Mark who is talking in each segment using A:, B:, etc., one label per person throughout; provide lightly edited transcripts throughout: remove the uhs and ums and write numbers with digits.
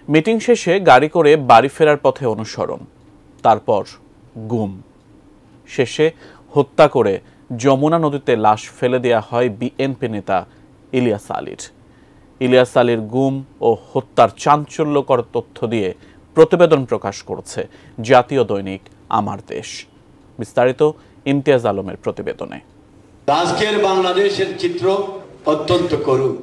A: Meeting শেষে গাড়ি করে বাড়ি ফেরার পথে অনুসরণ, তারপর গুম, শেষে হত্যা করে যমুনা নদীতে লাশ ফেলে দেয়া হয় বিএনপি নেতা ইলিয়াস আলীর। ইলিয়াস আলীর গুম ও হত্যার চাঞ্চল্যকর তথ্য দিয়ে প্রতিবেদন প্রকাশ করছে জাতীয় দৈনিক আমার দেশ। বিস্তারিত ইমতিয়াজ আলমের প্রতিবেদনে।
B: আজকের বাংলাদেশের চিত্র অত্যন্ত করুণ।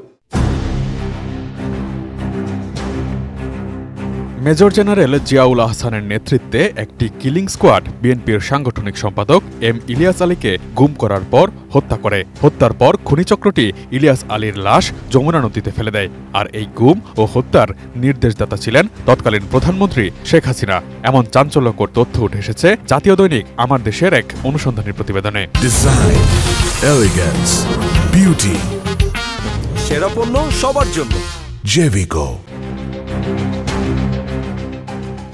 C: মেজর জেনারেল জিয়াউল আহসানের নেতৃত্বে একটি কিলিং স্কোয়াড বিএনপির সাংগঠনিক সম্পাদক এম ইলিয়াস আলীকে গুম করার পর হত্যা করে। হত্যার পর খুনিচক্রটি ইলিয়াস আলীর লাশ যমুনা নদীতে ফেলে দেয়। আর এই গুম ও হত্যার নির্দেশদাতা ছিলেন তৎকালীন প্রধানমন্ত্রী শেখ হাসিনা। এমন চাঞ্চল্যকর তথ্য উঠে এসেছে জাতীয় দৈনিক আমার দেশের এক অনুসন্ধানী প্রতিবেদনে।
D: ডিজাইন, এলিগেন্স, বিউটি,
E: সেরা পণ্য সবার জন্য
D: জেভিকো।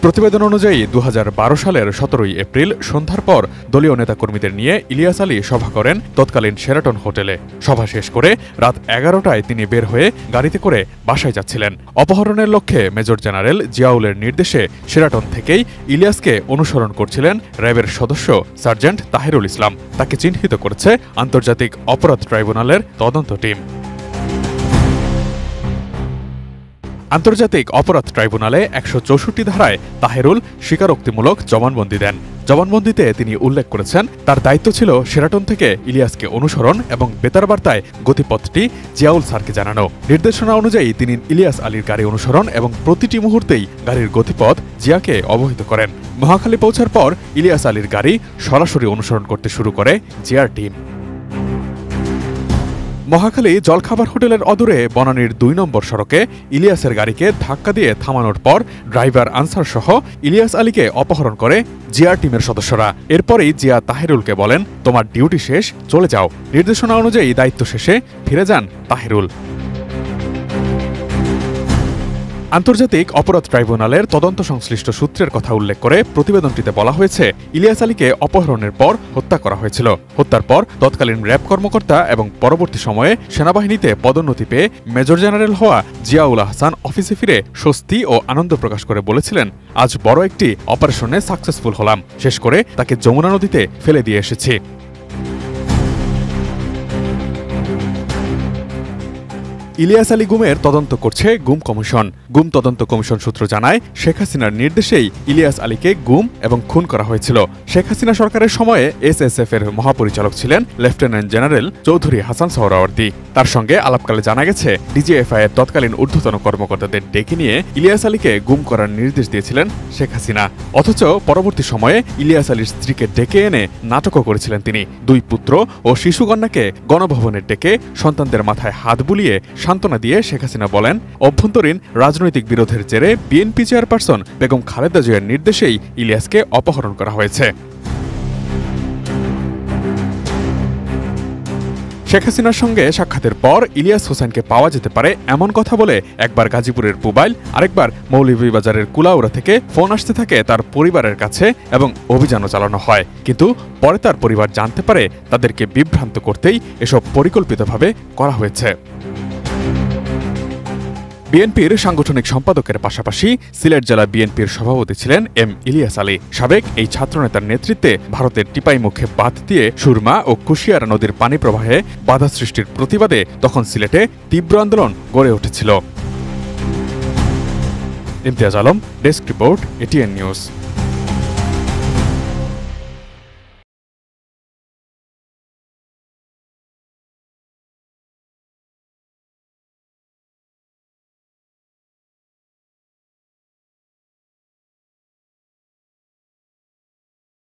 C: প্রতিবেদন অনুযায়ী 2012 সালের 17 এপ্রিল সন্ধ্যার পর দলীয় নেতাকর্মীদের নিয়ে ইলিয়াস আলী সভা করেন তৎকালীন শেরাটন হোটেলে। সভা শেষ করে রাত 11টায় তিনি বের হয়ে গাড়িতে করে বাসায় যাচ্ছিলেন। অপহরণের লক্ষ্যে মেজর জেনারেল জিয়াউলের নির্দেশে শেরাটন থেকেই ইলিয়াসকে অনুসরণ করছিলেন র্যাবের সদস্য সার্জেন্ট তাহিরুল ইসলাম। তাকে চিহ্নিত করেছে আন্তর্জাতিক অপরাধ ট্রাইব্যুনালের তদন্ত টিম। আন্তর্জাতিক অপরাধ ট্রাইব্যুনালে 164 ধারায় তাহেরুল স্বীকারোক্তিমূলক জবানবন্দি দেন। জবানবন্দিতে তিনি উল্লেখ করেছেন তার দায়িত্ব ছিল শেরাটন থেকে ইলিয়াসকে অনুসরণ এবং বেতার বার্তায় গতিপথটি জিয়াউল স্যারকে জানানো। নির্দেশনা অনুযায়ী তিনি ইলিয়াস আলীর গাড়ি অনুসরণ এবং প্রতিটি মুহূর্তেই গাড়ির গতিপথ জিয়াকে অবহিত করেন। মহাখালী পৌঁছার পর ইলিয়াস আলীর গাড়ি সরাসরি অনুসরণ করতে শুরু করে জিয়ার টিম। মহাখালী জলখাবার হোটেলের অদূরে বনানীর 2 নম্বর সড়কে ইলিয়াসের গাড়িকে ধাক্কা দিয়ে থামানোর পর ড্রাইভার আনসার সহ ইলিয়াস আলীকে অপহরণ করে জিয়ার টিমের সদস্যরা। এরপরেই জিয়া তাহেরুলকে বলেন, তোমার ডিউটি শেষ, চলে যাও। নির্দেশনা অনুযায়ী দায়িত্ব শেষে ফিরে যান তাহেরুল। আন্তর্জাতিক অপরাধ ট্রাইব্যুনালের তদন্ত সংশ্লিষ্ট সূত্রের কথা উল্লেখ করে প্রতিবেদনটিতে বলা হয়েছে, ইলিয়াস আলীকে অপহরণের পর হত্যা করা হয়েছিল। হত্যার পর তৎকালীন র্যাব কর্মকর্তা এবং পরবর্তী সময়ে সেনাবাহিনীতে পদোন্নতি পেয়ে মেজর জেনারেল হওয়া জিয়াউল আহসান অফিসে ফিরে স্বস্তি ও আনন্দ প্রকাশ করে বলেছিলেন, আজ বড় একটি অপারেশনে সাকসেসফুল হলাম, শেষ করে তাকে যমুনা নদীতে ফেলে দিয়ে এসেছি। ইলিয়াস আলী গুমের তদন্ত করছে গুম কমিশন। গুম তদন্ত কমিশন সূত্র জানায়, শেখ হাসিনার নির্দেশেই ইলিয়াস আলীকে গুম এবং খুন করা হয়েছিল। শেখ হাসিনা সরকারের সময়ে এসএসএফ এর মহাপরিচালক ছিলেন লেফটেন্যান্ট জেনারেল চৌধুরী হাসান সোহরাওয়ার্দী। তার সঙ্গে আলাপকালে জানা গেছে, ডিজিএফআই এর তৎকালীন ঊর্ধ্বতন কর্মকর্তাদের ডেকে নিয়ে ইলিয়াস আলীকে গুম করার নির্দেশ দিয়েছিলেন শেখ হাসিনা। অথচ পরবর্তী সময়ে ইলিয়াস আলীর স্ত্রীকে ডেকে এনে নাটকও করেছিলেন তিনি। 2 পুত্র ও শিশুকন্যাকে গণভবনে ডেকে সন্তানদের মাথায় হাত বুলিয়ে সান্ত্বনা দিয়ে শেখ হাসিনা বলেন, অভ্যন্তরীণ রাজনৈতিক বিরোধের জেরে বিএনপি চেয়ারপারসন বেগম খালেদা জিয়ার নির্দেশেই ইলিয়াসকে অপহরণ করা হয়েছে। শেখ হাসিনার সঙ্গে সাক্ষাতের পর ইলিয়াস হোসেনকে পাওয়া যেতে পারে এমন কথা বলে একবার গাজীপুরের পুবাইল, আরেকবার মৌলভীবাজারের কুলাউড়া থেকে ফোন আসতে থাকে তার পরিবারের কাছে এবং অভিযানও চালানো হয়। কিন্তু পরে তার পরিবার জানতে পারে তাদেরকে বিভ্রান্ত করতেই এসব পরিকল্পিতভাবে করা হয়েছে। বিএনপির সাংগঠনিক সম্পাদকের পাশাপাশি সিলেট জেলা বিএনপির সভাপতি ছিলেন এম ইলিয়াস আলী। সাবেক এই ছাত্রনেতার নেতৃত্বে ভারতের টিপাইমুখে বাঁধ দিয়ে সুরমা ও কুশিয়ারা নদীর পানি প্রবাহে বাধা সৃষ্টির প্রতিবাদে তখন সিলেটে তীব্র আন্দোলন গড়ে উঠেছিল। Imtiaz Alam, desk report, ATN news.